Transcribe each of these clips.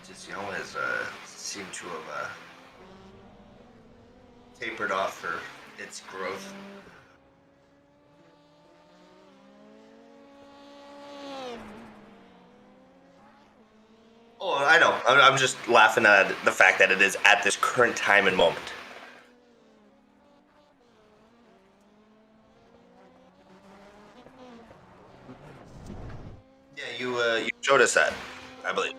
Decision has seemed to have tapered off for its growth. Oh, I know. I'm just laughing at the fact that it is at this current time and moment. Yeah, you showed us that, I believe.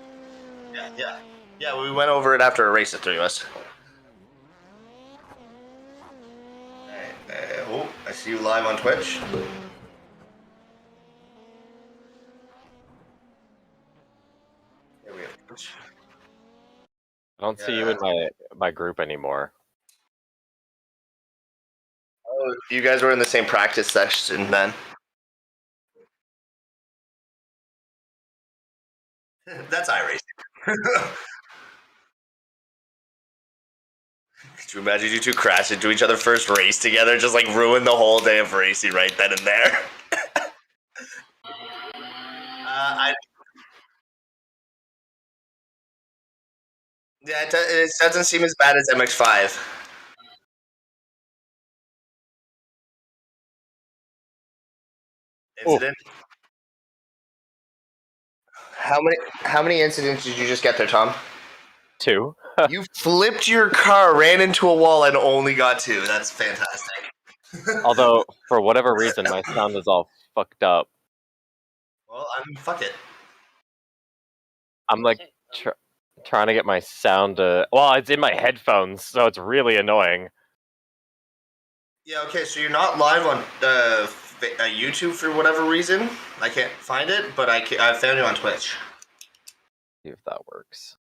Yeah. We went over it after a race, the three of us. Alright, I see you live on Twitch. Here we have Twitch. I don't see you in my group anymore. Oh, you guys were in the same practice session then. That's iRacing. Could you imagine you two crash into each other first race together, just like ruin the whole day of racing right then and there? Yeah, it doesn't seem as bad as MX-5. Incident. How many incidents did you just get there, Tom? 2. You flipped your car, ran into a wall, and only got 2. That's fantastic. Although, for whatever reason, my sound is all fucked up. Well, fuck it. I'm like trying to get my sound to. Well, it's in my headphones, so it's really annoying. Yeah, okay, so you're not live on YouTube for whatever reason. I can't find it, but I found you on Twitch. See if that works.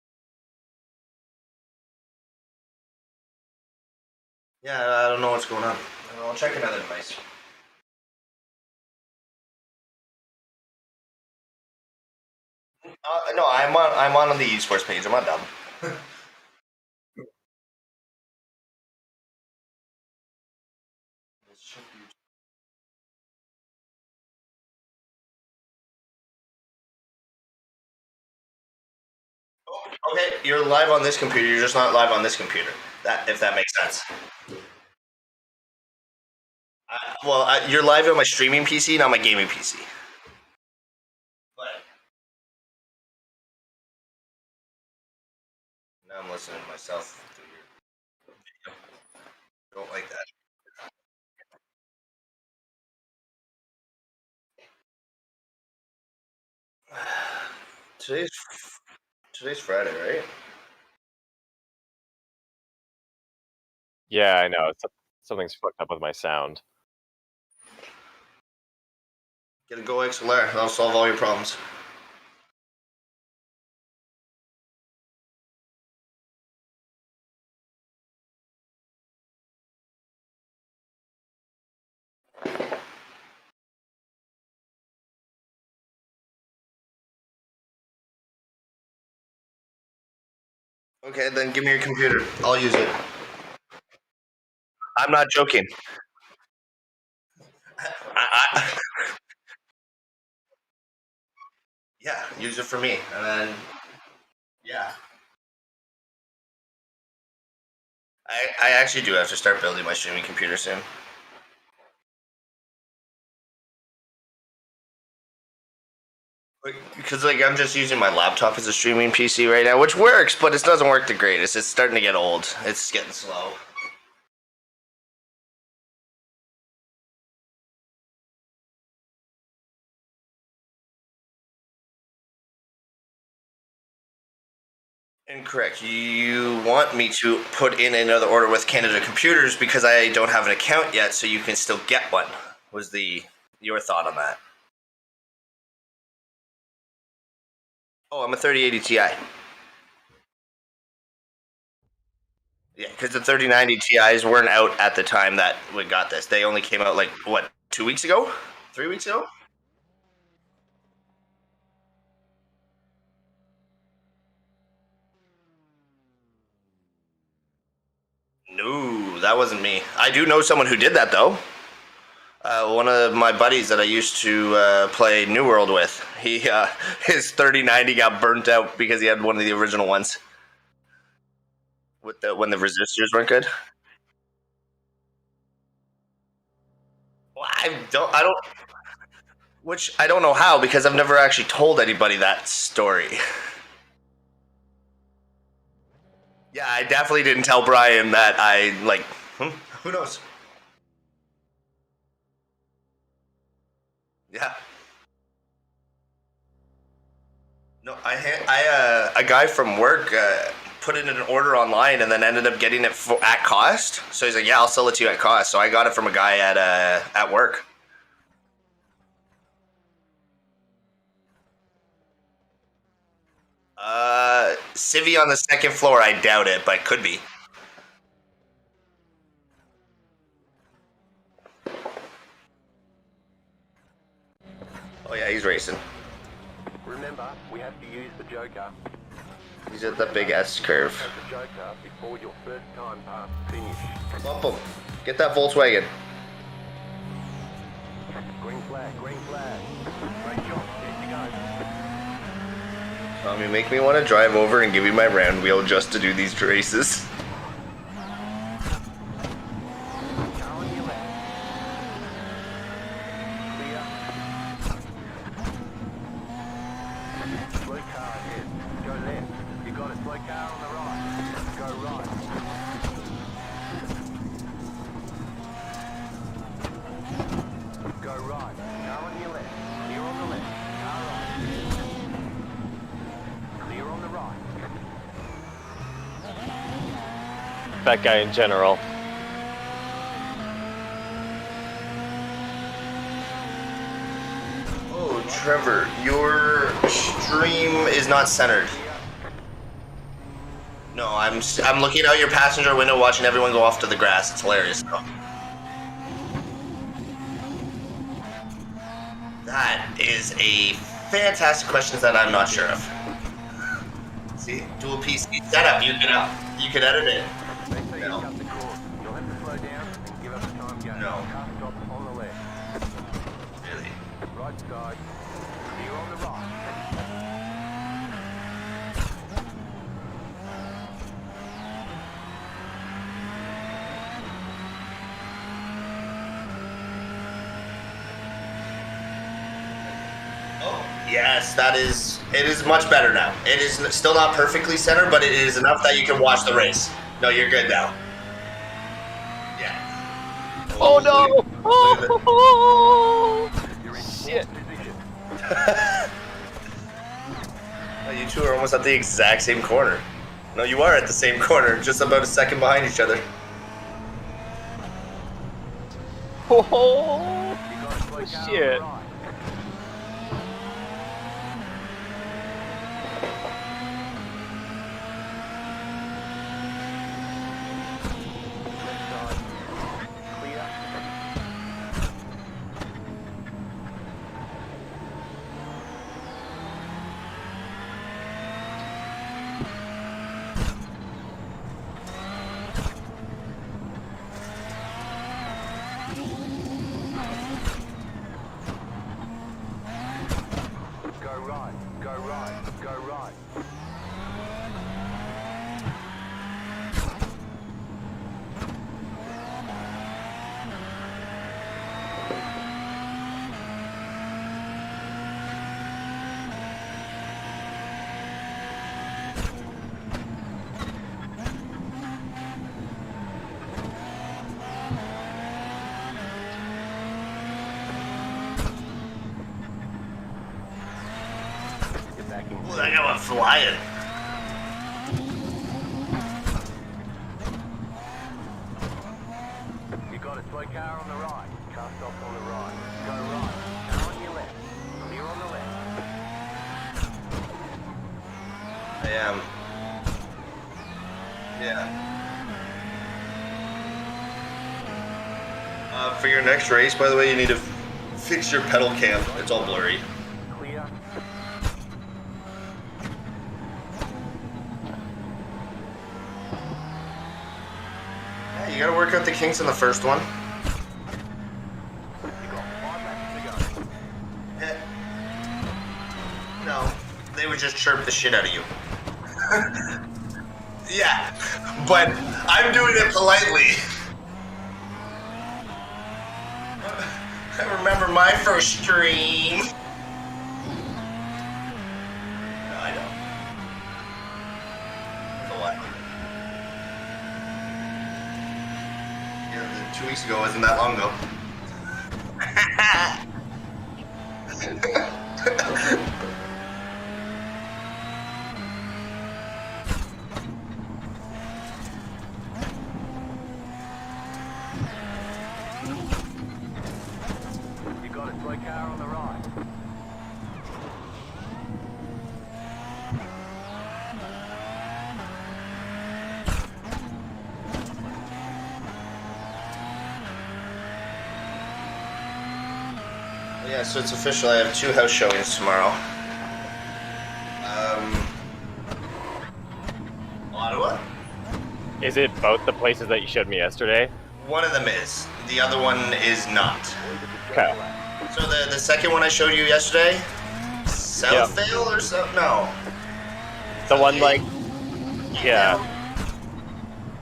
Yeah, I don't know what's going on. I'll check another device. No, I'm on the esports page. I'm not dumb. Okay, you're live on this computer. You're just not live on this computer. If that makes sense. You're live on my streaming PC, not my gaming PC. But now I'm listening to myself through your video. I don't like that. Today's Friday, right? Yeah, I know. Something's fucked up with my sound. Get a Go XLR. That'll solve all your problems. Okay, then give me your computer. I'll use it. I'm not joking. Yeah, use it for me, and then yeah. I actually do have to start building my streaming computer soon. Because I'm just using my laptop as a streaming PC right now, which works, but it doesn't work the greatest. It's starting to get old. It's getting slow. Incorrect. You want me to put in another order with Canada Computers because I don't have an account yet, so you can still get one. Was your thought on that? Oh, I'm a 3080 Ti. Yeah, because the 3090 Ti's weren't out at the time that we got this. They only came out 2 weeks ago, 3 weeks ago. No, that wasn't me. I do know someone who did that though. One of my buddies that I used to play New World with, his 3090 got burnt out because he had one of the original ones. When the resistors weren't good. Well, which I don't know how, because I've never actually told anybody that story. Yeah, I definitely didn't tell Brian that who knows? Yeah. No, a guy from work put in an order online and then ended up getting it at cost. So he's like, "Yeah, I'll sell it to you at cost." So I got it from a guy at work. Civvy on the second floor, I doubt it, but could be. Oh yeah, he's racing. Remember, we have to use the Joker. He's at the big S curve. The Joker before your first time past finish. Bump him. Get that Volkswagen. Green flag, green flag. Great shot, there you go. Tommy, make me want to drive over and give you my round wheel just to do these races. That guy in general. Oh, Trevor, your stream is not centered. No, I'm looking out your passenger window, watching everyone go off to the grass. It's hilarious. That is a fantastic question that I'm not sure of. See, dual PC setup. You can edit it. No. No. Really? Right side. Clear on the right. Oh, yes, it is much better now. It is still not perfectly centered, but it is enough that you can watch the race. No, you're good now. Yeah. Oh no! Oh, shit. You two are almost at the exact same corner. No, you are at the same corner, just about a second behind each other. Oh, shit. Ooh, that guy went flying. You got a slow car on the right. Car stops on the right. Go right. Car on your left. Clear on the left. I am. Yeah. For your next race, by the way, you need to fix your pedal cam. It's all blurry. Clear. Yeah, you gotta work out the kinks in the first one. would just chirp the shit out of you. Yeah, but I'm doing it politely. I remember my first stream. No, I don't. That's a lot. Yeah, 2 weeks ago wasn't that long ago. You got a toy car on the right. Yeah, so it's official. I have 2 house showings tomorrow. Ottawa? Is it both the places that you showed me yesterday? One of them is. The other one is not. Okay. So the second one I showed you yesterday, Southvale or so? No. The one like, Yeah.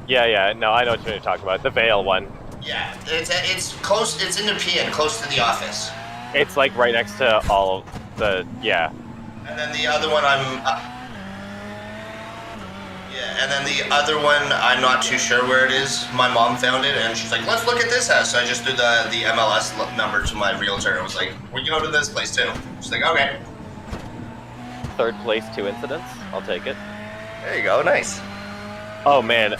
yeah. No, I know what you're talking about. The Vale one. Yeah, it's close. It's in Nepean, close to the office. It's like right next to all of the And then the other one and then the other one I'm not too sure where it is. My mom found it and she's like, let's look at this house. So I just threw the MLS number to my realtor. I was like, we can go to this place too. She's like, okay. third place 2 incidents. I'll take it. There you go, nice. Oh man.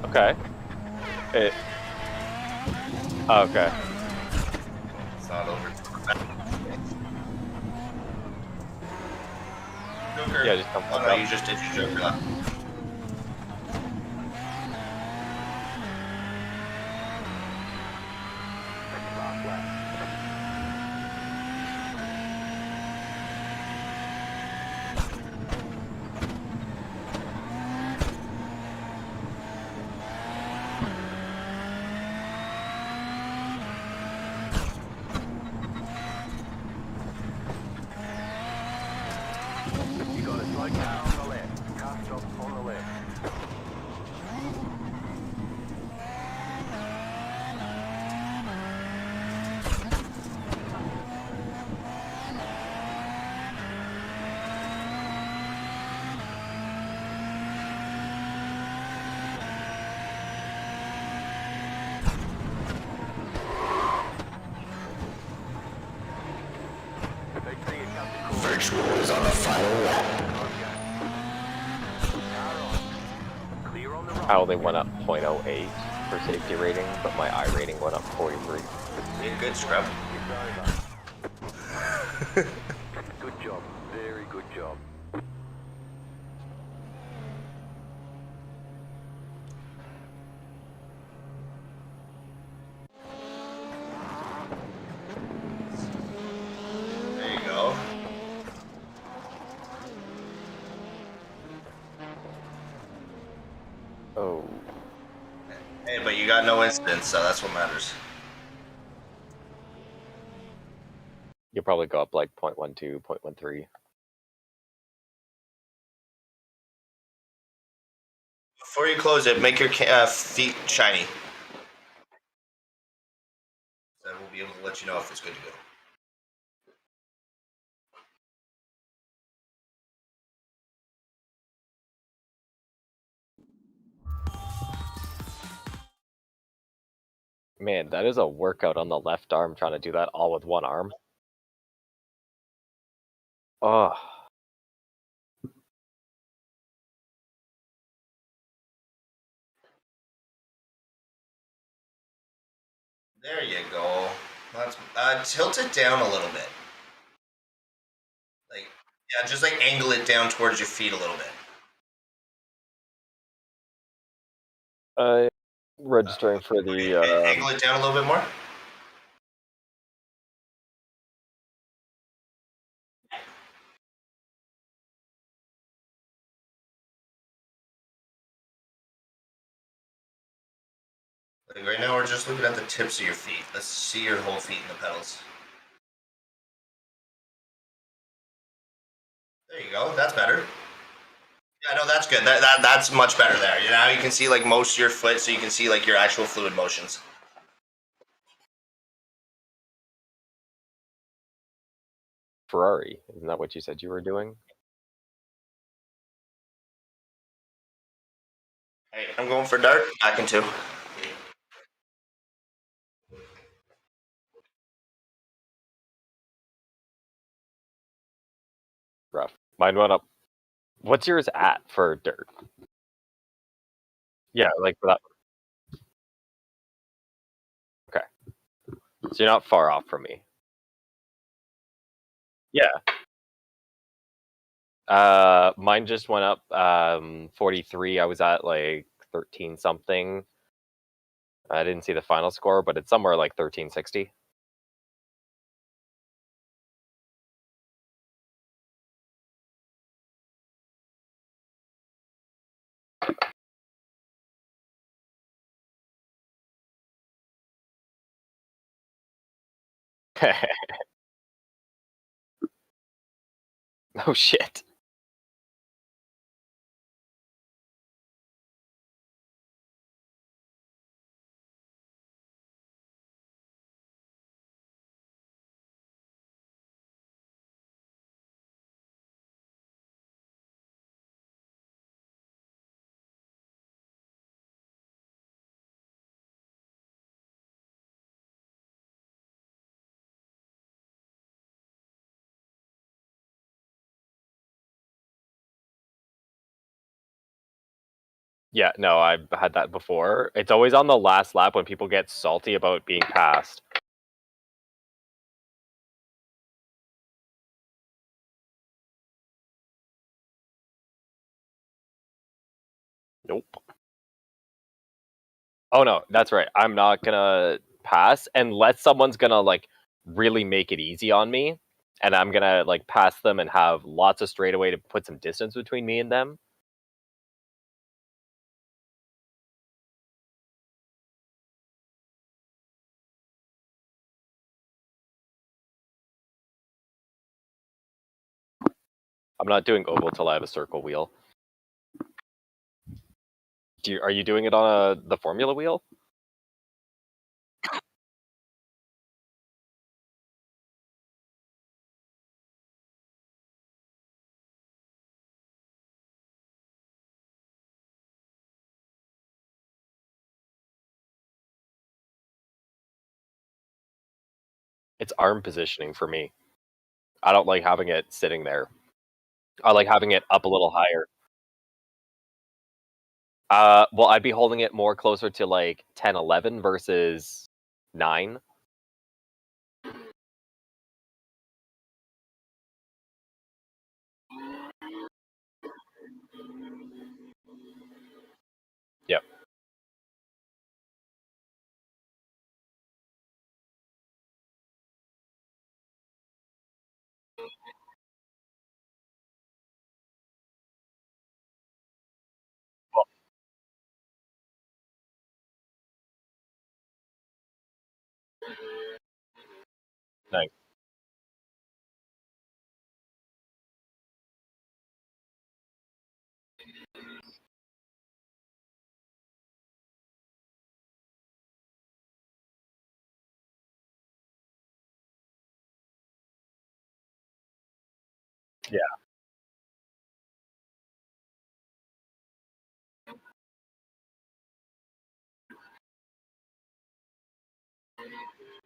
Okay. Okay. It's not over. Joker. Yeah, just come Oh fuck no, up. you just did your Joker lap. Last lap. You got a toy car on the left. Car stop on the left. They see you come to corner. Virtual is on the final lap. Car on. Clear on the right. I only went up 0.08 for safety rating, but my I rating went up 43. Did good, scrub. It's over. Good job. Very good job. There you go. Oh. Hey, but you got no incidents, so that's what matters. You'll probably go up like 0.12, 0.13. Before you close it, make your feet shiny. Then we'll be able to let you know if it's good to go. Man, that is a workout on the left arm trying to do that all with one arm. Oh. There you go. That's tilt it down a little bit. Like, yeah, just like angle it down towards your feet a little bit. Registering for the Angle it down a little bit more. Like right now, we're just looking at the tips of your feet. Let's see your whole feet in the pedals. There you go. That's better. Yeah, no, that's good. That's much better there. You know, you can see like most of your foot, so you can see like your actual fluid motions. Ferrari, isn't that what you said you were doing? Hey, I'm going for dart. Back in two. Rough. Mine went up. What's yours at for dirt? Yeah, like for that. Okay, so you're not far off from me. Yeah. Mine just went up 43. I was at like 13 something. I didn't see the final score, but it's somewhere like 1360. Oh shit. Yeah, no, I've had that before. It's always on the last lap when people get salty about being passed. Nope. Oh no, that's right. I'm not gonna pass unless someone's gonna like really make it easy on me, and I'm gonna like pass them and have lots of straightaway to put some distance between me and them. I'm not doing oval till I have a circle wheel. Are you doing it on the formula wheel? It's arm positioning for me. I don't like having it sitting there. I like having it up a little higher. Well, I'd be holding it more closer to like 10, 11 versus 9. Yep. Well, nice. Yeah,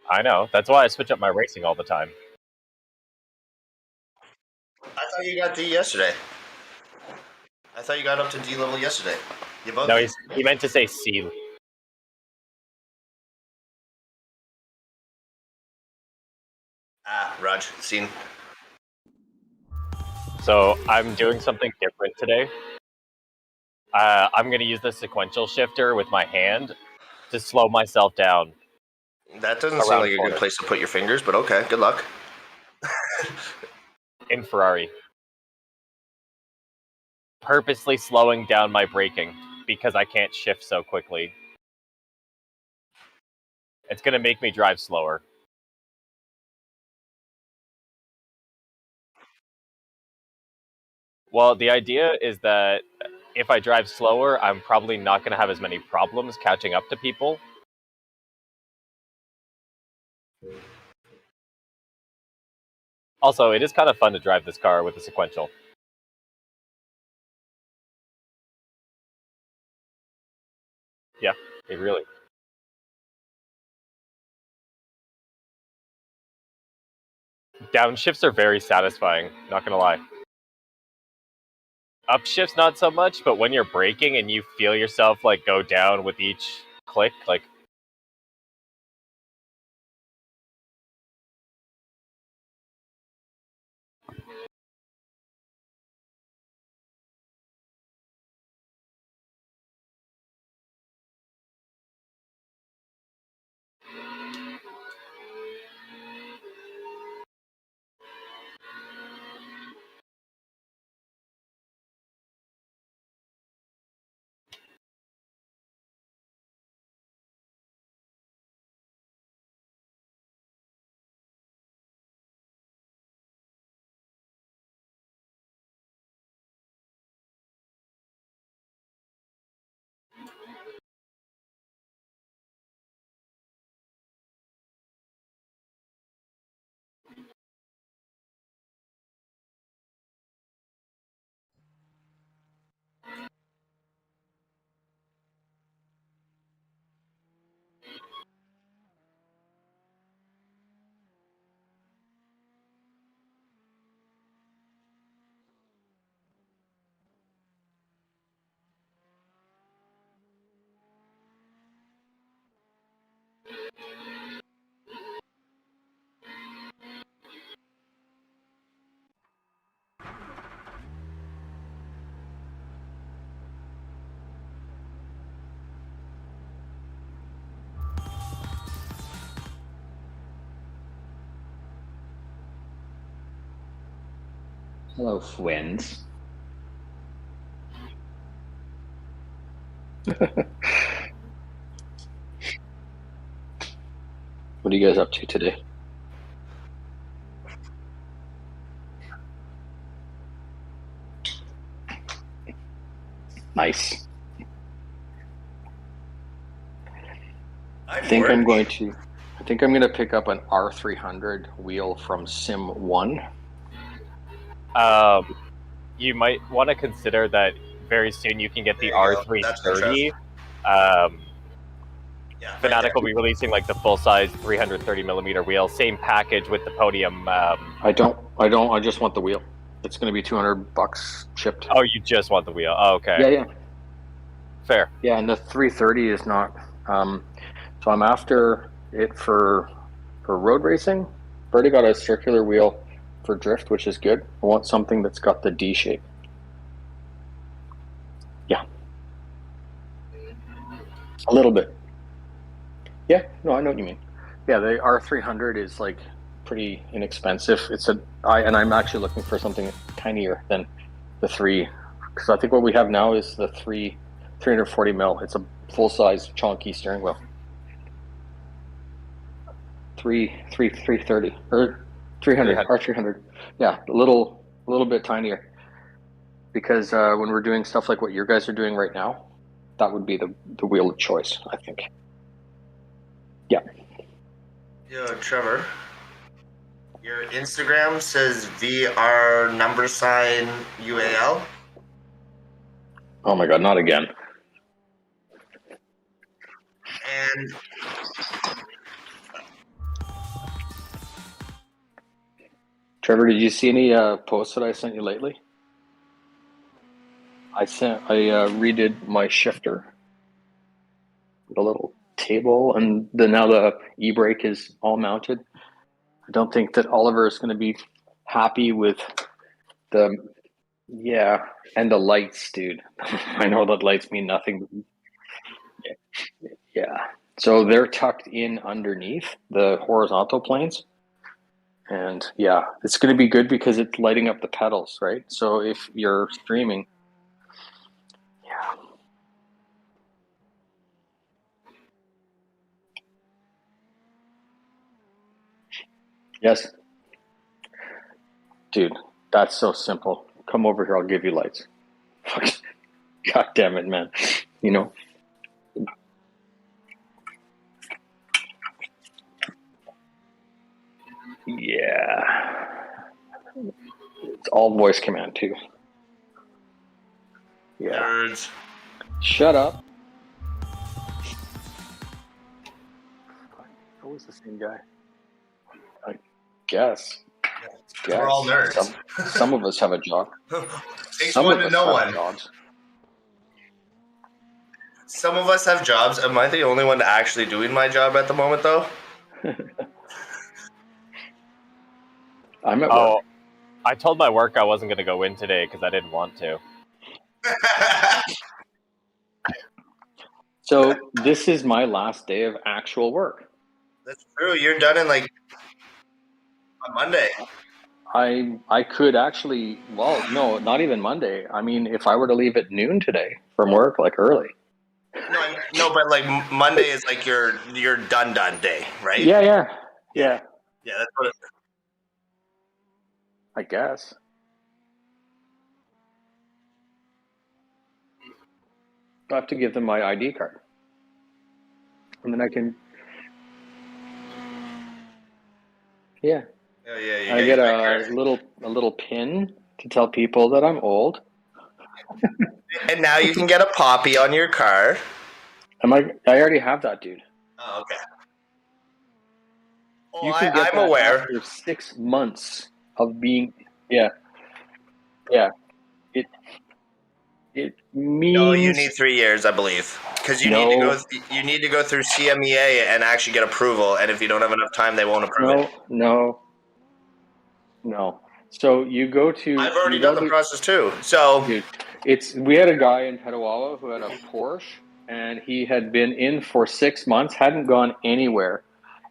I know. That's why I switch up my racing all the time. I thought you got D yesterday. I thought you got up to D level yesterday. You both. No, he meant to say C. Raj, seen. So I'm doing something different today. I'm going to use the sequential shifter with my hand to slow myself down That doesn't seem around like a good corners place to put your fingers, but okay, good luck. in Ferrari. Purposely slowing down my braking because I can't shift so quickly. It's going to make me drive slower. Well, the idea is that if I drive slower, I'm probably not going to have as many problems catching up to people. Also, it is kind of fun to drive this car with the sequential. Yeah, it really. Downshifts are very satisfying, not going to lie. Upshifts not so much, but when you're braking and you feel yourself like go down with each click, like Hello, friends. What are you guys up to today? Nice. I think I'm going to pick up an R300 wheel from Sim 1. you might want to consider that very soon you can get the There you go. That's the R330. Yeah, right Fanatic there. will be releasing like the full-size 330mm wheel, same package with the podium. I don't. I just want the wheel. It's going to be $200 shipped. Oh, you just want the wheel? Oh, okay. Yeah. Fair. Yeah, and the 330 is not. So I'm after it for road racing. I've already got a circular wheel for drift, which is good. I want something that's got the D shape. Yeah. A little bit. Yeah, no, I know what you mean. Yeah, the R300 is like pretty inexpensive. I'm actually looking for something tinier than the 3, because I think what we have now is the 340 mil. It's a full size chunky steering wheel. 330 or 300 R300. Yeah, a little bit tinier, because when we're doing stuff like what you guys are doing right now, that would be the wheel of choice, I think. Yeah. Yo, Trevor. Your Instagram says VR UAL. Oh my God, not again. And Trevor, did you see any posts that I sent you lately? I redid my shifter with a little table, and now the e-brake is all mounted. I don't think that Oliver is going to be happy with the and the lights, dude. I know that lights mean nothing. Yeah. So they're tucked in underneath the horizontal planes. And yeah, it's going to be good because it's lighting up the pedals, right? So if you're streaming, yeah. Yes. Dude, that's so simple. come over here. I'll give you lights. God damn it, man. You know. Yeah. It's all voice command too. Yeah. Nerds. Shut up. Always the same guy. I guess. We're all nerds. Some of us have a job. Takes Some one of to us know have one. jobs. Some of us have jobs. Am I the only one actually doing my job at the moment, though? I'm at work. Oh, I told my work I wasn't going to go in today because I didn't want to. So this is my last day of actual work. That's true. You're done in like on Monday. I could actually, well, no, not even Monday. I mean, if I were to leave at noon today from work, like early. No, but like Monday is like your done day, right? Yeah. Yeah, that's what. I guess. I have to give them my ID card, and then I can. Yeah. Yeah. I get a little pin to tell people that I'm old. And now you can get a poppy on your car. I already have that, dude. Oh, okay. Oh, You can get I'm that aware. after 6 months of being. Yeah. It means. No, you need 3 years, I believe, because you need to go through CMEA and actually get approval. And if you don't have enough time, they won't approve it. No. So you go to. I've already done the process too. So Dude, we had a guy in Petawawa who had a Porsche, and he had been in for 6 months, hadn't gone anywhere,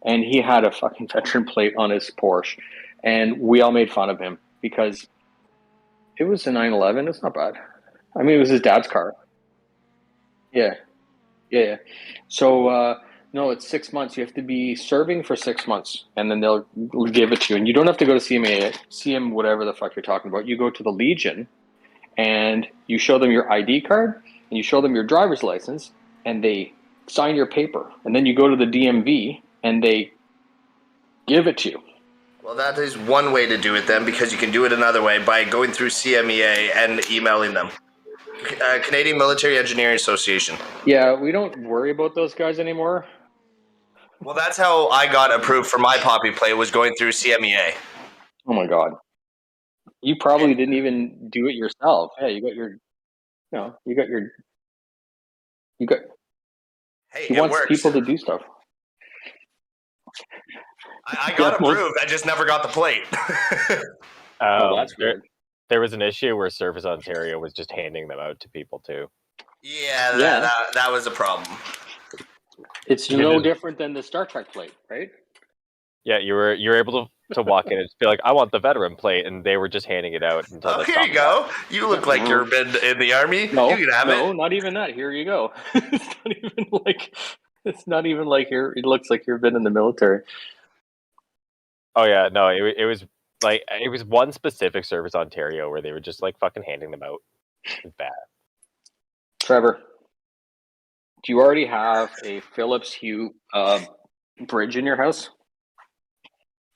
and he had a fucking veteran plate on his Porsche, and we all made fun of him because it was a 911. It's not bad. I mean, it was his dad's car. Yeah. So no, it's 6 months. You have to be serving for 6 months, and then they'll give it to you. And you don't have to go to CM, whatever the fuck you're talking about. You go to the Legion, and you show them your ID card, and you show them your driver's license, and they sign your paper. And then you go to the DMV, and they give it to you. well, that is one way to do it then, because you can do it another way by going through CMEA and emailing them. Canadian Military Engineering Association. Yeah, we don't worry about those guys anymore. Well, that's how I got approved for my poppy plate, was going through CMEA. Oh my God. You probably didn't even do it yourself. Yeah, you got your. Hey, He it wants works. people to do stuff. I got approved. I just never got the plate. That's weird. There was an issue where Service Ontario was just handing them out to people too. Yeah, that was a problem. It's no different than the Star Trek plate, right? Yeah, you were able to walk in and just be like, "I want the veteran plate," and they were just handing it out until. Oh, here you go. You look like you've been in the army. No, you can have it. No, not even that. Here you go. It's not even like here. It looks like you've been in the military. Oh yeah, no, it was like it was one specific Service Ontario where they were just like fucking handing them out. It was bad. Trevor, do you already have a Phillips Hue bridge in your house?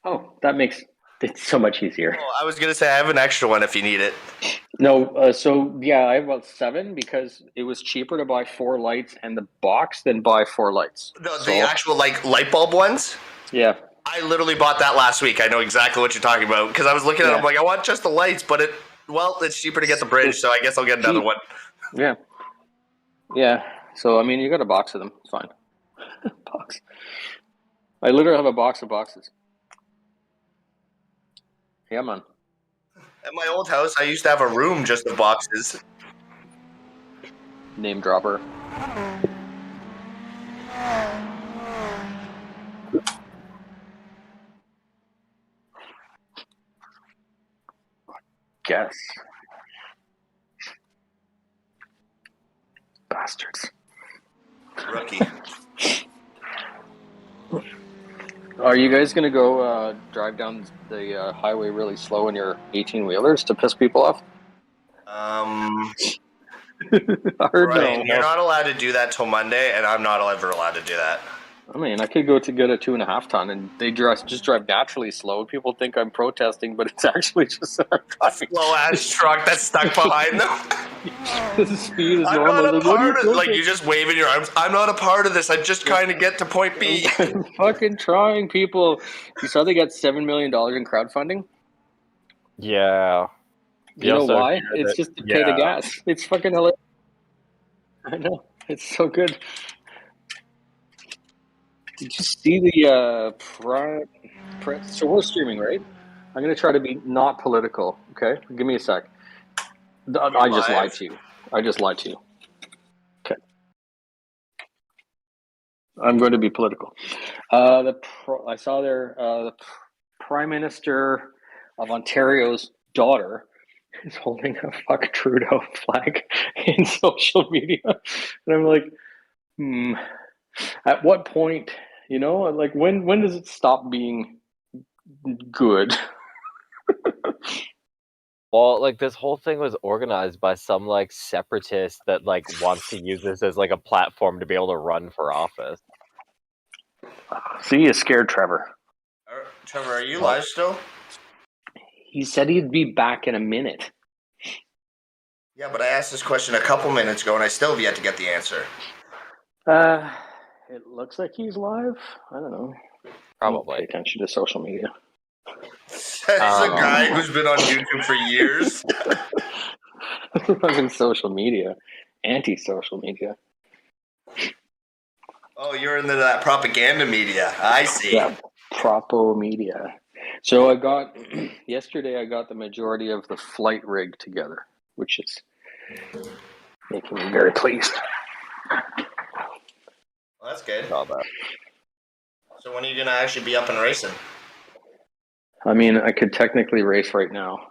Oh, that makes it so much easier. Oh, I was gonna say I have an extra one if you need it. No, so yeah, I have about 7 because it was cheaper to buy 4 lights and the box than buy 4 lights. The actual like light bulb ones. Yeah. I literally bought that last week. I know exactly what you're talking about because I was looking at it. I'm like, I want just the lights, but it's cheaper to get the bridge, so I guess I'll get another one. Yeah. So I mean, you got a box of them. It's fine. Box. I literally have a box of boxes. Yeah, man. At my old house, I used to have a room just of boxes. Name dropper. Guess. Bastards. Rookie. Are you guys going to go drive down the highway really slow in your 18-wheelers to piss people off? Hard Brian, no. you're not allowed to do that till Monday, and I'm not ever allowed to do that. I mean, I could go to get a 2.5 ton, and they just drive naturally slow. People think I'm protesting, but it's actually just that I'm driving. Slow ass truck that's stuck behind them. The speed is I'm normal. not a Like, what are you part of. Like thinking? you just waving your arms. I'm not a part of this. I'm just trying to get to point B. I'm fucking trying, people. You saw they got $7 million in crowdfunding? Yeah. You know also why? hear It's that- just to pay the yeah. gas. It's fucking hilarious. I know. It's so good. Did you see the so we're streaming, right? I'm gonna try to be not political. Okay, give me a sec. I just live? lied to you. I just lied to you. Okay, I'm going to be political. I saw the Prime Minister of Ontario's daughter is holding a fuck Trudeau flag in social media, and I'm like, at what point, like when does it stop being good? Well, like this whole thing was organized by some like separatist that like wants to use this as like a platform to be able to run for office. See, you scared Trevor. Trevor, are you live still? He said he'd be back in a minute. Yeah, but I asked this question a couple minutes ago, and I still have yet to get the answer. It looks like he's live. I don't know. Probably. Pay attention to social media. Says a guy who's been on YouTube for years. I'm in social media, anti-social media. Oh, you're into that propaganda media. I see. Yeah, propo media. So yesterday I got the majority of the flight rig together, which is making me very pleased. Well, that's good. All that. So when are you gonna actually be up and racing? I mean, I could technically race right now.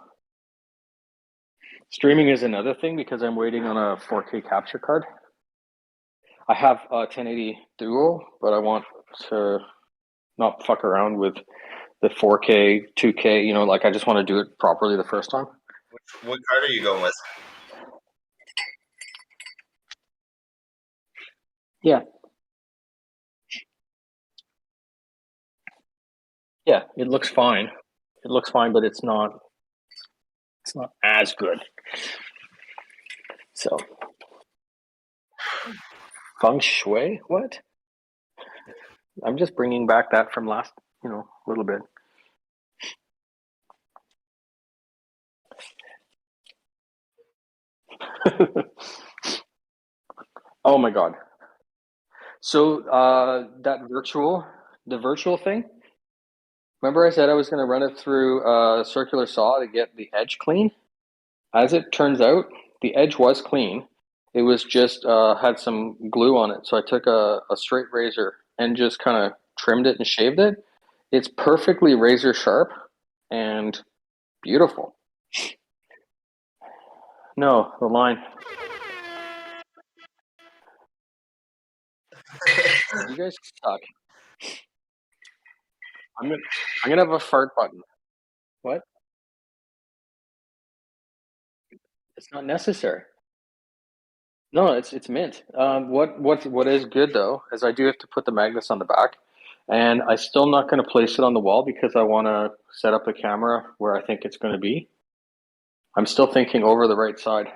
Streaming is another thing because I'm waiting on a 4K capture card. I have a 1080 Duo, but I want to not fuck around with the 4K, 2K, like I just want to do it properly the first time. What card are you going with? Yeah. Yeah, it looks fine. It looks fine, but it's not as good. So, feng shui? What? I'm just bringing back that from last, little bit. Oh my god. So, the virtual thing, remember I said I was going to run it through a circular saw to get the edge clean? As it turns out, the edge was clean. It was just had some glue on it. So I took a straight razor and just kind of trimmed it and shaved it. It's perfectly razor sharp and beautiful. No, the line. You guys suck. I'm gonna have a fart button. What? It's not necessary. No, it's mint. What is good though is I do have to put the magnets on the back, and I still not going to place it on the wall because I want to set up the camera where I think it's going to be. I'm still thinking over the right side.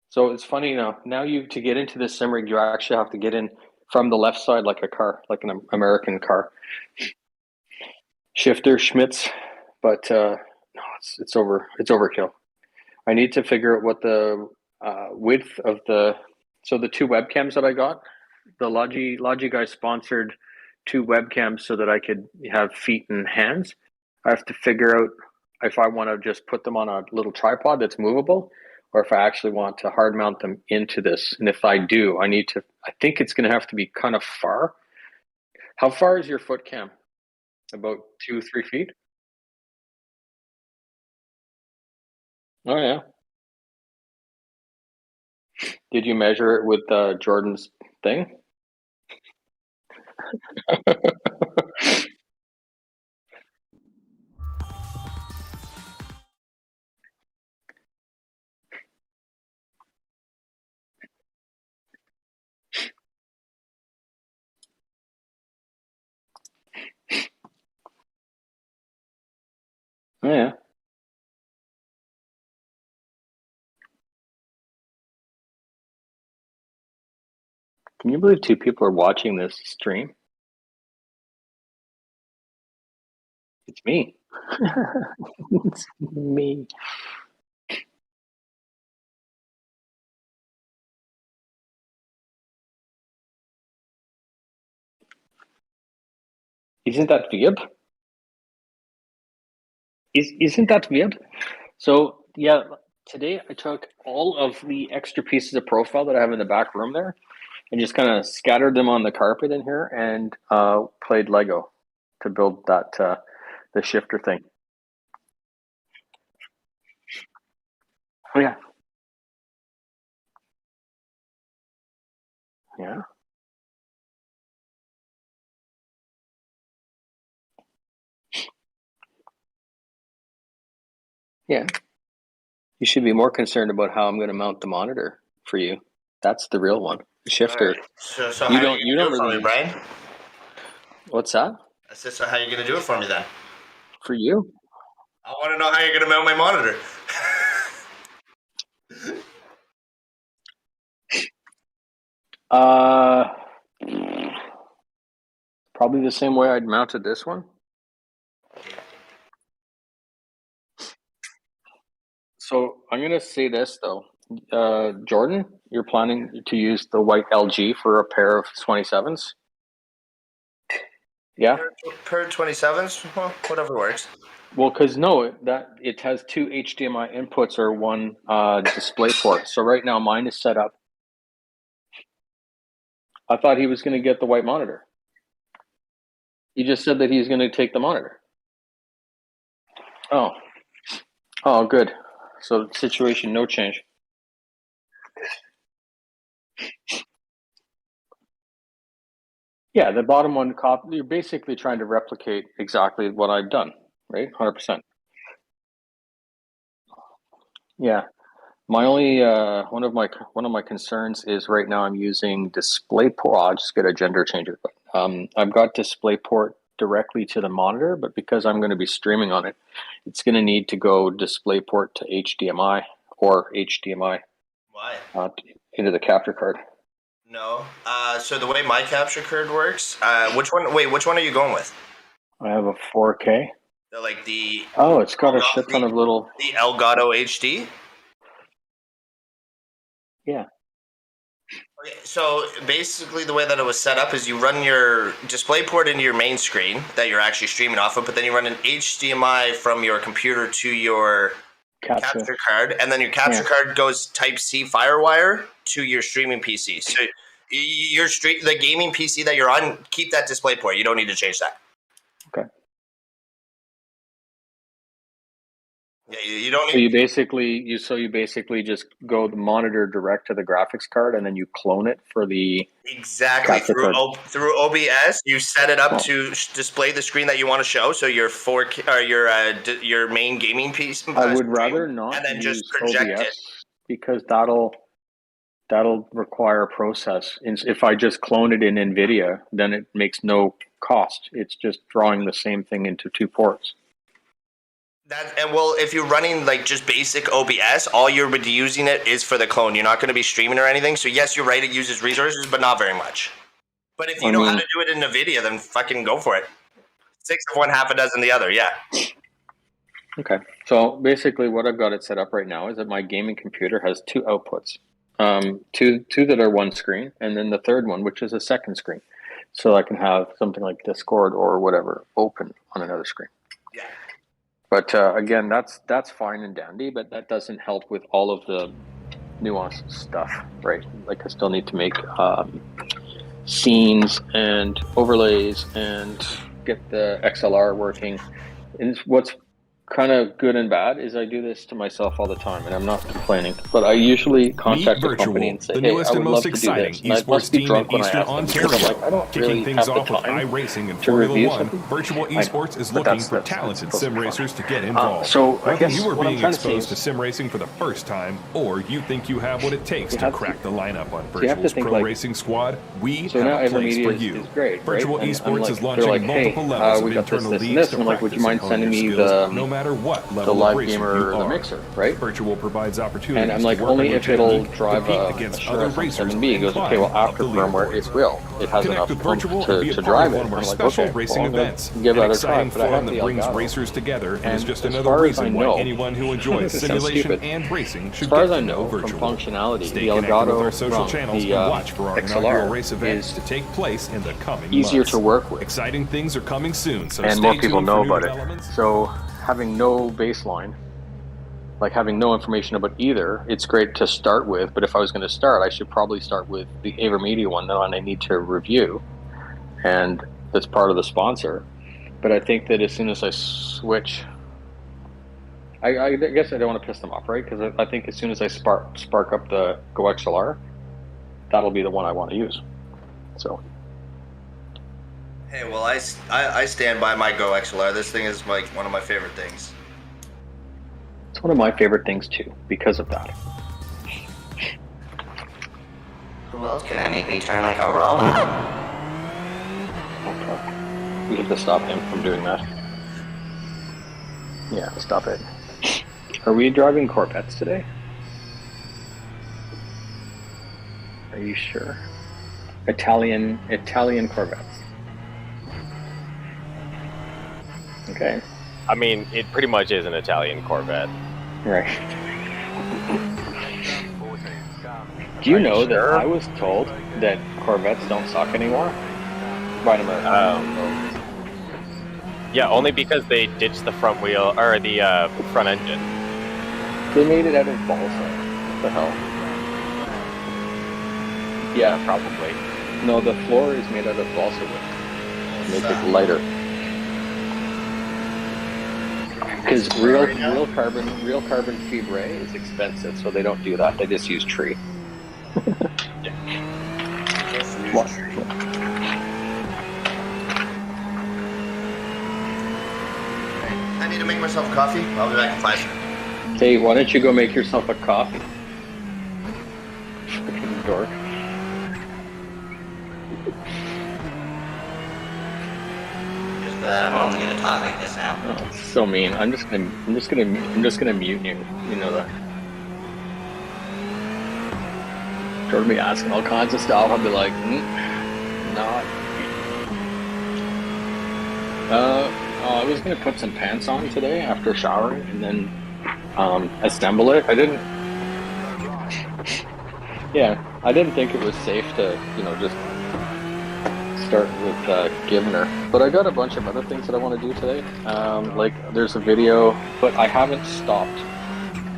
So it's funny now you to get into this sim rig, you actually have to get in from the left side like a car, like an American car. Shifter Schmitz, but no, it's overkill. I need to figure out what the width of the two webcams that I got. The Logi guys sponsored 2 webcams so that I could have feet and hands. I have to figure out if I want to just put them on a little tripod that's movable, or if I actually want to hard mount them into this. And if I do, I think it's going to have to be kind of far. How far is your foot cam? About 2-3 feet? Oh yeah. Did you measure it with Jordan's thing? Oh, yeah. Can you believe 2 people are watching this stream? It's me. It's me. Isn't that weird? Isn't that weird? So yeah, today I took all of the extra pieces of profile that I have in the back room there and just kind of scattered them on the carpet in here and played Lego to build that the shifter thing. Oh yeah. Yeah. Yeah. You should be more concerned about how I'm going to mount the monitor for you. That's the real one. The shifter. Alright. So You how don't- are you you don't do it for really- me, Brian? What's that? I said, so how are you gonna do it for me then? For you? I want to know how you're gonna mount my monitor. Probably the same way I'd mounted this one. So I'm gonna say this though, Jordan, you're planning to use the white LG for a pair of 27s. Yeah. Per 27s, well, whatever works. Well, because no, that it has 2 HDMI inputs or 1 display port. So right now mine is set up. I thought he was going to get the white monitor. He just said that he's going to take the monitor. Oh, good. So situation, no change. Yeah, the bottom one you're basically trying to replicate exactly what I've done, right? 100%. Yeah. My only one of my concerns is right now I'm using DisplayPort. I'll just get a gender changer. But I've got DisplayPort directly to the monitor, but because I'm going to be streaming on it, it's going to need to go DisplayPort to HDMI or HDMI Why? into the capture card. No. So the way my capture card works, which one are you going with? I have a 4K. Like the Oh, it's got a shit ton of little. The Elgato HD. Yeah. Okay, so basically the way that it was set up is you run your DisplayPort into your main screen that you're actually streaming off of, but then you run an HDMI from your computer to your capture card, and then your capture card goes Type-C FireWire to your streaming PC. So the gaming PC that you're on, keep that DisplayPort. You don't need to change that. Okay. Yeah, you don't need. So you basically just go the monitor direct to the graphics card, and then you clone it for the exactly through OBS. You set it up to display the screen that you want to show. So your 4K or your main gaming piece. I would rather not, and then just project OBS it because that'll require a process. If I just clone it in NVIDIA, then it makes no cost. It's just drawing the same thing into 2 ports. If you're running like just basic OBS, all you're using it is for the clone. You're not going to be streaming or anything. So yes, you're right. It uses resources, but not very much. But if you know how to do it in NVIDIA, then fucking go for it. 6 of one, half a dozen the other. Yeah. Okay. So basically, what I've got it set up right now is that my gaming computer has 2 outputs, two that are one screen, and then the third one, which is a second screen. So I can have something like Discord or whatever open on another screen. Yeah. But again, that's fine and dandy, but that doesn't help with all of the nuanced stuff, right? Like I still need to make scenes and overlays and get the XLR working. And what's kind of good and bad is I do this to myself all the time, and I'm not complaining. But I usually contact the company and say, "Hey, I would love to do this." And I must be drunk when I ask them because I'm like, I don't really have the time to review something. Virtual esports is looking for talented sim racers to get involved. So I guess you are what I'm being trying to say exposed to is, sim racing for the first time, or you think you have what it takes to crack the lineup on you have to Virtual's think Pro like- Racing Squad, we so now have a place Evermedia for is you. great, Virtual right? And esports I'm is like, launching they're like, multiple hey, levels we of got this, internal this, and leagues this. to And I'm like, would you practice mind and hone sending your me skills, the no matter what the level of live racer gamer you or the are. mixer, right? Virtual provides opportunities And I'm like, to work only on your if it'll technique, drive compete a against sure other racers, 7B. He and goes, okay, well, climb after up the firmware, leaderboards. it will. It has Connect enough with oomph Virtual and be to a part drive of it. one of our I'm like, special okay, racing well, I'm gonna events. give An that a try. exciting But I forum have the that brings Elgato. racers together and is And just as another far as I reason why know, anyone who enjoys this sounds simulation stupid. and racing should As far get as I to know know, from Virtual. functionality, Stay the connected with Elgato, our social channels the and watch for our inaugural XLR race events is to take place in the coming easier months. to work with. Exciting things are coming soon, so And stay more people tuned know for new about it. developments. So having no baseline, like having no information about either, it's great to start with. But if I was going to start, I should probably start with the AverMedia one, the one I need to review, and that's part of the sponsor. But I think that as soon as I switch, I guess I don't want to piss them off, right? Because I think as soon as I spark up the Go XLR, that'll be the one I want to use. So. Hey, well, I stand by my Go XLR. This thing is like one of my favorite things. It's one of my favorite things too, because of that. Who else can I make me turn like a robot? Okay. We have to stop him from doing that. Yeah, stop it. Are we driving Corvettes today? Are you sure? Italian Corvettes. Okay. I mean, it pretty much is an Italian Corvette. Right. 14, scum. Do you Are you know that sure? I was told that Corvettes don't suck anymore? By an American. Yeah, only because they ditched the front wheel or the front engine. They made it out of balsa. What the hell? Yeah, Probably. no, the floor is made out of balsa wood. Make it lighter. Because real carbon fibre is expensive, so they don't do that. They just use tree. What? I need to make myself a coffee. I'll be back in 5 minutes. Hey, why don't you go make yourself a coffee? Fucking dork. Just I'm only gonna talk like this now. Oh, it's so mean. I'm just gonna mute you. You know that. Jordan be asking all kinds of stuff. I'll be like, not. I was gonna put some pants on today after showering and then assemble it. I didn't. Yeah, I didn't think it was safe to, just start with giving her. But I got a bunch of other things that I want to do today. Like there's a video, but I haven't stopped.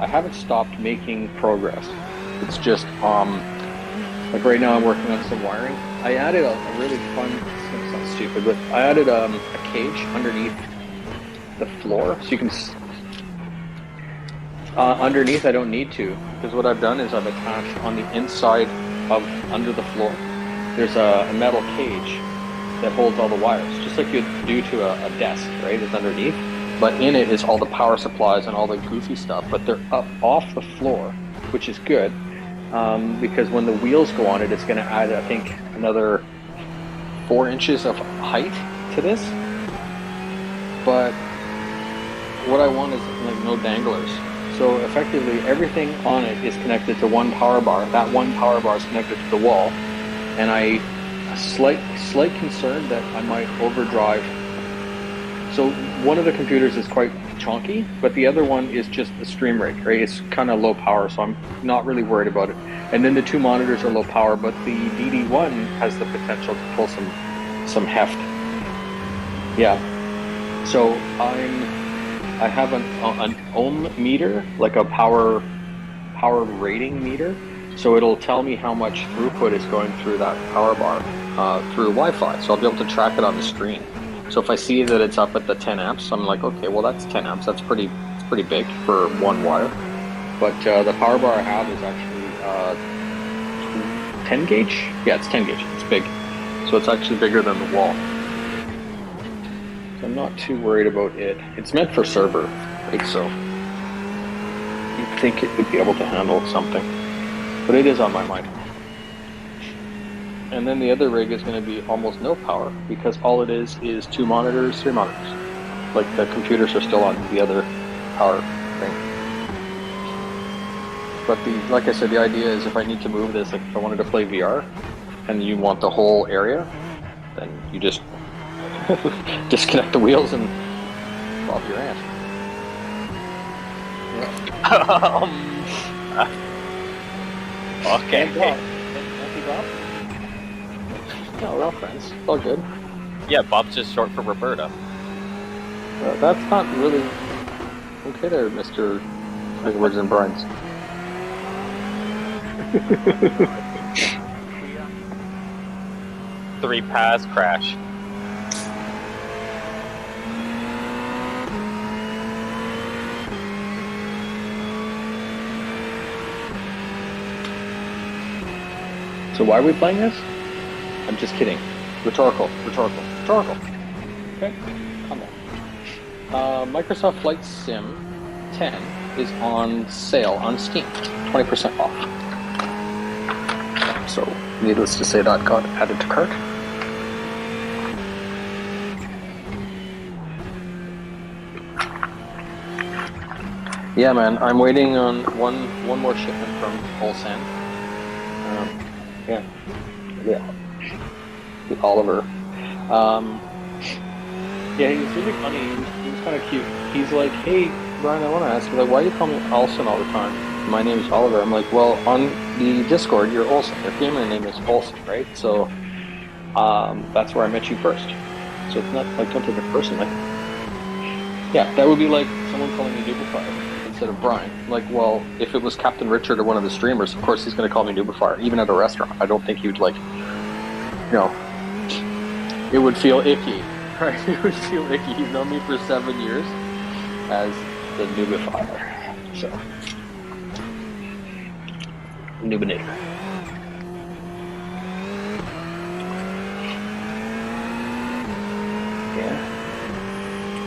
I haven't stopped making progress. It's just like right now I'm working on some wiring. I added a really fun. It sounds stupid, but I added a cage underneath the floor, so you can. Underneath, I don't need to, because what I've done is I've attached on the inside of under the floor. There's a metal cage that holds all the wires, just like you'd do to a desk, right? It's underneath, but in it is all the power supplies and all the goofy stuff. But they're up off the floor, which is good, because when the wheels go on it, it's going to add, I think, another 4 inches of height to this. But what I want is like no danglers. So effectively, everything on it is connected to one power bar. That one power bar is connected to the wall, and a slight concern that I might overdrive. So one of the computers is quite chunky, but the other one is just a stream rig, right? It's kind of low power, so I'm not really worried about it. And then the 2 monitors are low power, but the DD1 has the potential to pull some heft. Yeah. So I have an ohm meter, like a power rating meter, so it'll tell me how much throughput is going through that power bar through Wi-Fi. So I'll be able to track it on the screen. So if I see that it's up at the 10 amps, I'm like, okay, well that's 10 amps. That's pretty big for one wire. But the power bar I have is actually 10 gauge. Yeah, it's 10 gauge. It's big, so it's actually bigger than the wall. I'm not too worried about it. It's meant for server, right? So you'd think it would be able to handle something, but it is on my mind. And then the other rig is going to be almost no power, because all it is 2 monitors, 3 monitors. Like the computers are still on the other car thing. But like I said, the idea is if I need to move this, like if I wanted to play VR, and you want the whole area, then you just disconnect the wheels and bob your ass. Okay. No, we're all friends. It's all good. Yeah, Bob's just short for Roberta. That's not really okay there, Mr. Edwards and Brines. 3 pass crash. So why are we playing this? I'm just kidding. Rhetorical. Okay, calm down. Microsoft Flight Sim 10 is on sale on Steam, 20% off. So, needless to say, that got added to cart. Yeah, man, I'm waiting on one more shipment from Olsen. Yeah, with Oliver. Yeah, he was really funny. He was kind of cute. He's like, "Hey, Brian, I want to ask you, like, why do you call me Olsen all the time? My name is Oliver." I'm like, "Well, on the Discord, you're Olsen. Your family name is Olsen, right? So, that's where I met you first. So it's not like don't take it personally. Like, yeah, that would be like someone calling me Nubifier instead of Brian. Like, well, if it was Captain Richard or one of the streamers, of course he's going to call me Nubifier, even at a restaurant. I don't think he would like, it would feel icky, right? It would feel icky. He's known me for 7 years as the Nubifier. So, Nubinator. Yeah.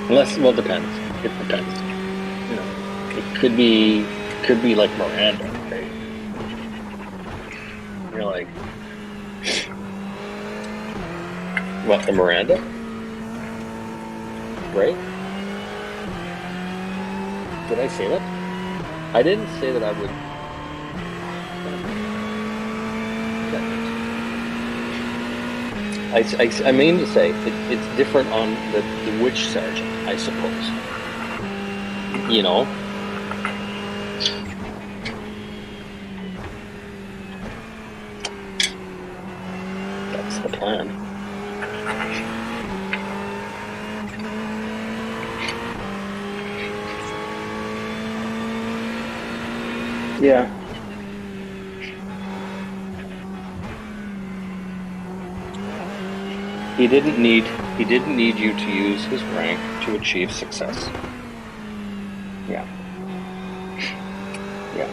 Unless, well, it depends. It depends. It could be like Miranda, right? You're like, what, the Miranda? Right? Did I say that? I didn't say that I would. I mean to say it's different on the witch sergeant, I suppose. You know? That's the plan. Yeah. He didn't need you to use his rank to achieve success. Yeah. Yeah.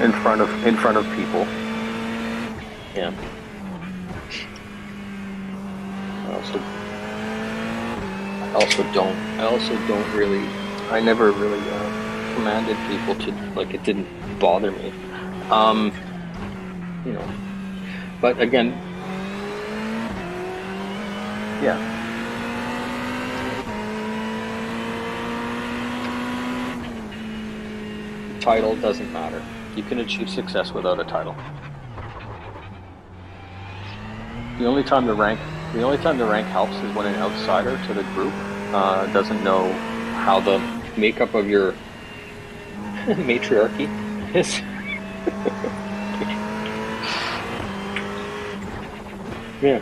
In front of people. Yeah. I also don't really. I never really commanded people to, like, it didn't bother me. But again, yeah. Title doesn't matter. You can achieve success without a title. The only time the rank helps is when an outsider to the group doesn't know how the makeup of your matriarchy is. Yeah.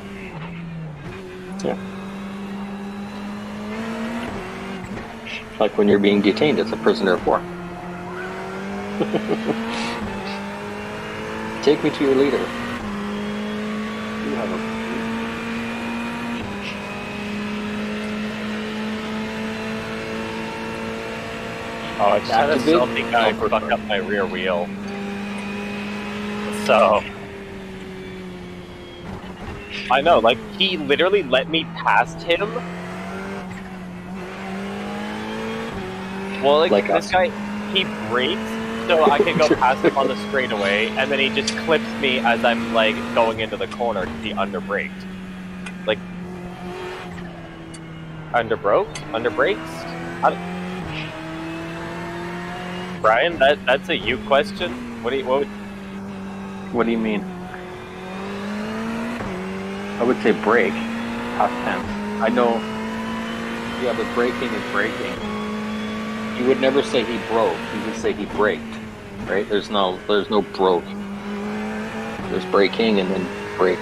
Like when you're being detained as a prisoner of war. Take me to your leader. You have a... Oh, I just had a stealthy guy fuck up my rear wheel. So... I know, like, he literally let me past him. Well, like this guy, he brakes so I can go past him on the straightaway, and then he just clips me as I'm, like, going into the corner because he under-braked. Under brakes? Brian, that's a you question. What What do you mean? I would say brake, past tense. I know. Yeah, but braking is braking. You would never say he broke. You would say he braked, right? There's no broke. There's braking and then brake.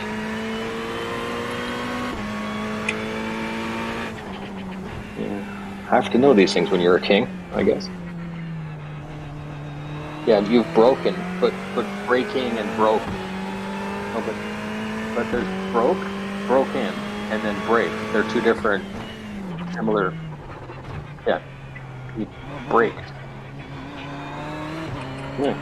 Yeah, I have to know these things when you're a king, I guess. Yeah, you've broken, but braking and broke. No, but there's broken, and then brake. They're two different, similar. Yeah, you braked. Yeah.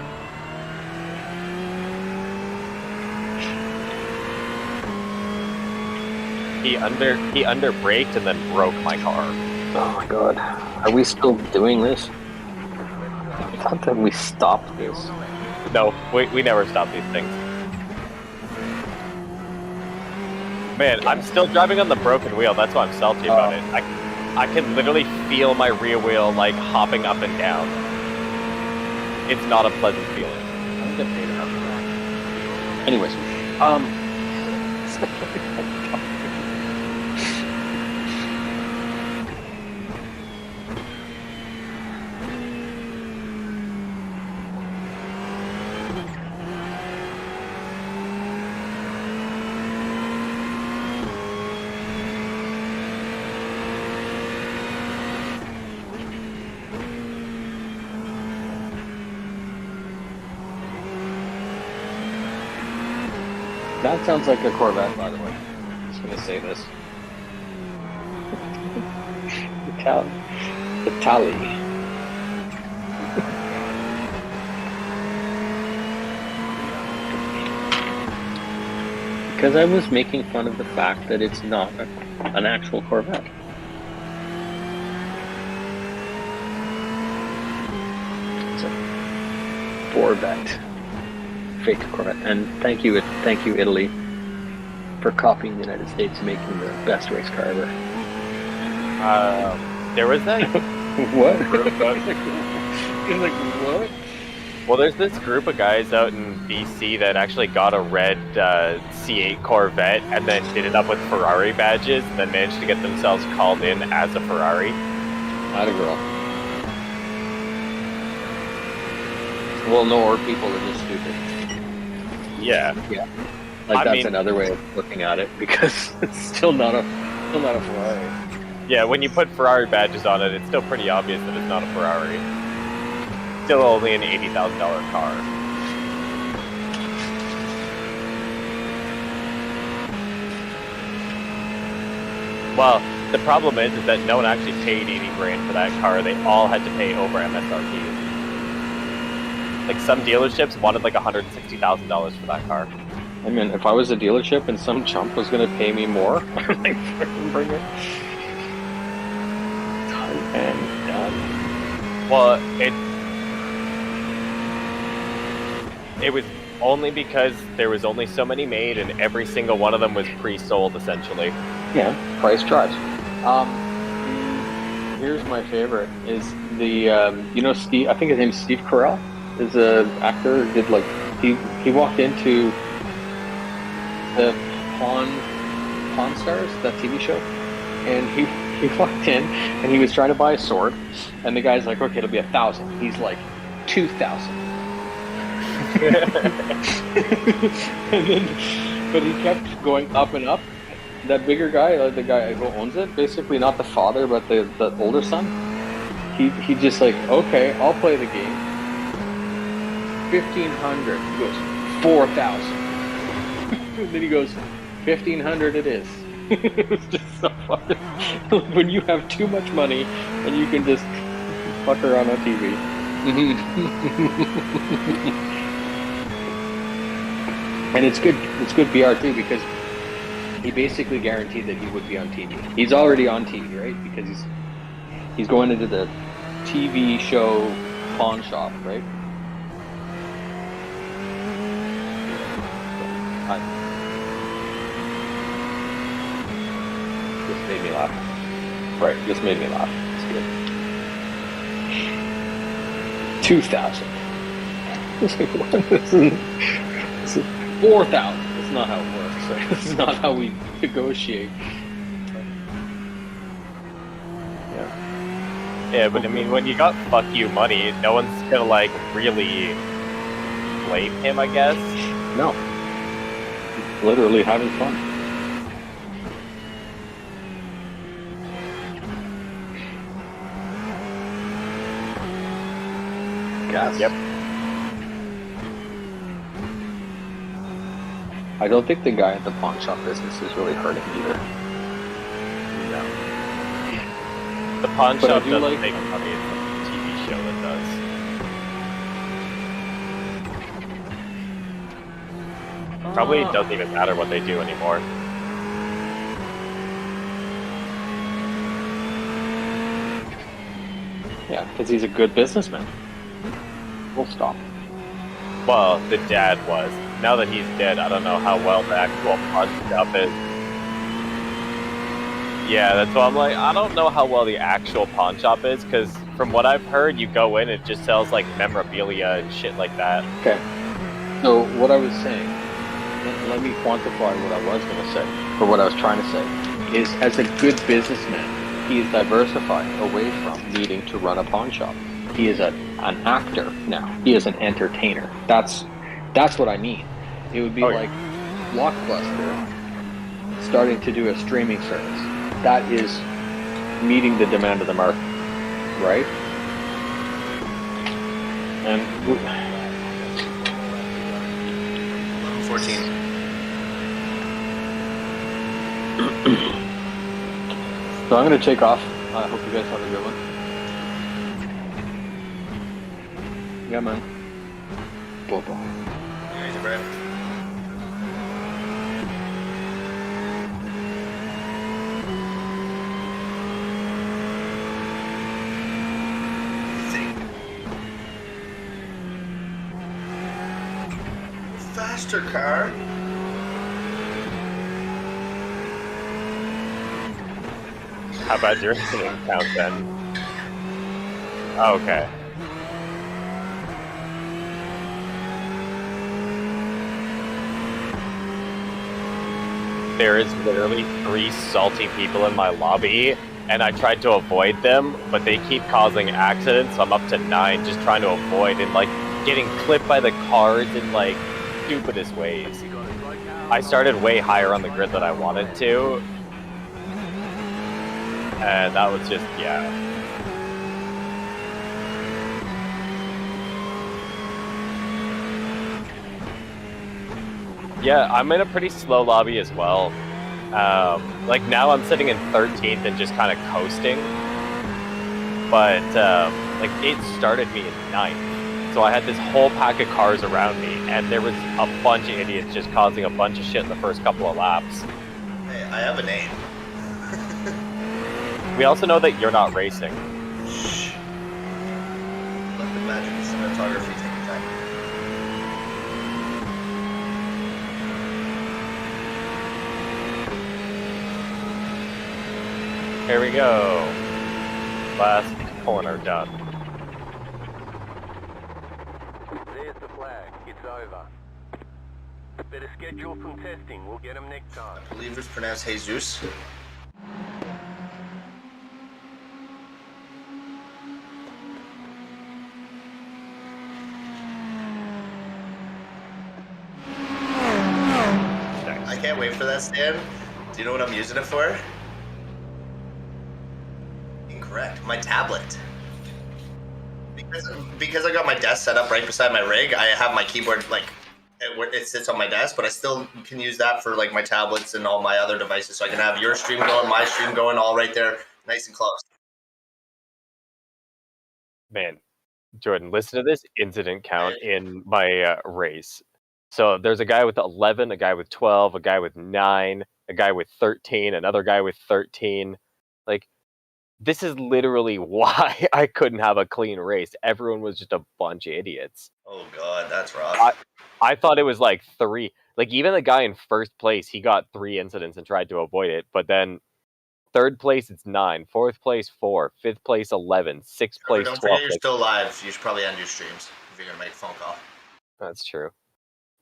He under braked and then broke my car. Oh my god, are we still doing this? I thought that we stopped this. No, we never stop these things. Man, I'm still driving on the broken wheel. That's why I'm salty about it. I can literally feel my rear wheel like hopping up and down. It's not a pleasant feeling. I don't get paid enough for that. Anyways, that sounds like a Corvette, by the way. I'm just gonna say this. The tally. Because I was making fun of the fact that it's not an actual Corvette. It's a Corvette. Fake Corvette. And thank you Italy, for copying the United States and making the best race car ever. There was that. What? You're like, what? Well, there's this group of guys out in BC that actually got a red C8 Corvette and then did it up with Ferrari badges, and then managed to get themselves called in as a Ferrari. Not a girl. Well, no, or people are just stupid. Yeah. Like that's another way of looking at it, because it's still not a Ferrari. Yeah, when you put Ferrari badges on it, it's still pretty obvious that it's not a Ferrari. Still only an $80,000 car. Well, the problem is that no one actually paid 80 grand for that car. They all had to pay over MSRP. Like, some dealerships wanted like $160,000 for that car. I mean, if I was a dealership and some chump was going to pay me more, I'm like, freaking bring it. Done and done. Well, it was only because there was only so many made, and every single one of them was pre-sold, essentially. Yeah, price drives. Here's my favorite, is the, you know, Steve, I think his name's Steve Carell, is an actor, did like, he walked into the Pawn Stars, that TV show, and he walked in and he was trying to buy a sword, and the guy's like, okay, it'll be 1,000. He's like, 2,000. And then, but he kept going up and up. That bigger guy, the guy who owns it, basically not the father but the older son, he just like, okay, I'll play the game. 1,500. He goes, 4,000. And then he goes, 1,500 it is. It's just so fucking... when you have too much money and you can just fuck around on TV. And it's good PR too, because he basically guaranteed that he would be on TV. He's already on TV, right? Because he's going into the TV show pawn shop, right? This made me laugh. Right, this made me laugh. It's good. 2,000. This is 4,000. That's not how it works. Right? This is not how we negotiate. Yeah, but I mean, when you got fuck you money, no one's gonna like really blame him, I guess. No. Literally having fun. Gas. Yep. I don't think the guy at the pawn shop business is really hurting either. No. The pawn But I shop do doesn't like- make money, it's the TV show that does. Probably doesn't even matter what they do anymore. Yeah, because he's a good businessman. Full stop. Well, the dad was. Now that he's dead, I don't know how well the actual pawn shop is. Yeah, that's why I'm like, I don't know how well the actual pawn shop is, because from what I've heard, you go in, it just sells like memorabilia and shit like that. Okay. So what I was saying, let me quantify what I was going to say, or what I was trying to say, is as a good businessman, he is diversified away from needing to run a pawn shop. He is an actor now. He is an entertainer. That's what I mean. It would be like Blockbuster starting to do a streaming service. That is meeting the demand of the market, right? And 14. so I'm going to take off. I hope you guys have a good one. Yeah, man. Bye-bye. Easy, Brad. Faster car. How about your incident count then? Oh, okay. There is literally 3 salty people in my lobby, and I tried to avoid them, but they keep causing accidents, so I'm up to 9 just trying to avoid and like getting clipped by the cars in like stupidest ways. I started way higher on the grid than I wanted to, and that was just, yeah. Yeah, I'm in a pretty slow lobby as well. Like now I'm sitting in 13th and just kind of coasting. But like it started me in 9th. So I had this whole pack of cars around me, and there was a bunch of idiots just causing a bunch of shit in the first couple of laps. Hey, I have a name. We also know that you're not racing. Shh. Let the magic of cinematography take your time. Here we go. Last corner done. There's the flag. It's over. Better schedule some testing. We'll get them next time. I believe it's pronounced Jesus. I can't wait for that stand. Do you know what I'm using it for? Incorrect. My tablet. Because I got my desk set up right beside my rig, I have my keyboard like it sits on my desk, but I still can use that for like my tablets and all my other devices. So I can have your stream going, my stream going, all right there, nice and close. Man, Jordan, listen to this incident count in my race. So there's a guy with 11, a guy with 12, a guy with 9, a guy with 13, another guy with 13. Like, this is literally why I couldn't have a clean race. Everyone was just a bunch of idiots. Oh god, that's rough. I thought it was like 3. Like, even the guy in first place, he got 3 incidents and tried to avoid it. But then Third place, it's 9. Fourth place, 4. Fifth place, 11. Sixth place, Don't 12. forget you're still live. You should probably end your streams if you're gonna make a phone call. That's true.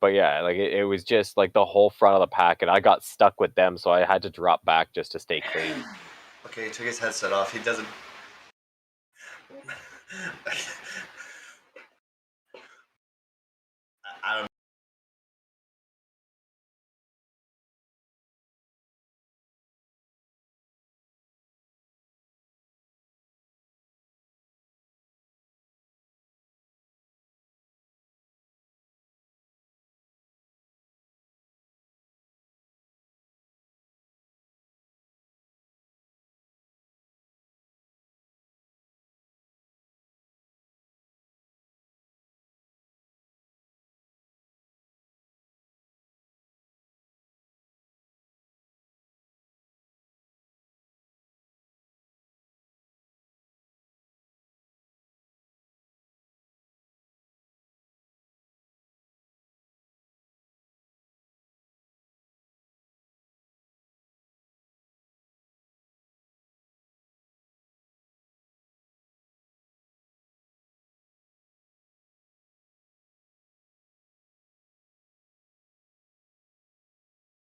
But yeah, like it was just like the whole front of the pack, and I got stuck with them, so I had to drop back just to stay clean. Okay, he took his headset off. He doesn't.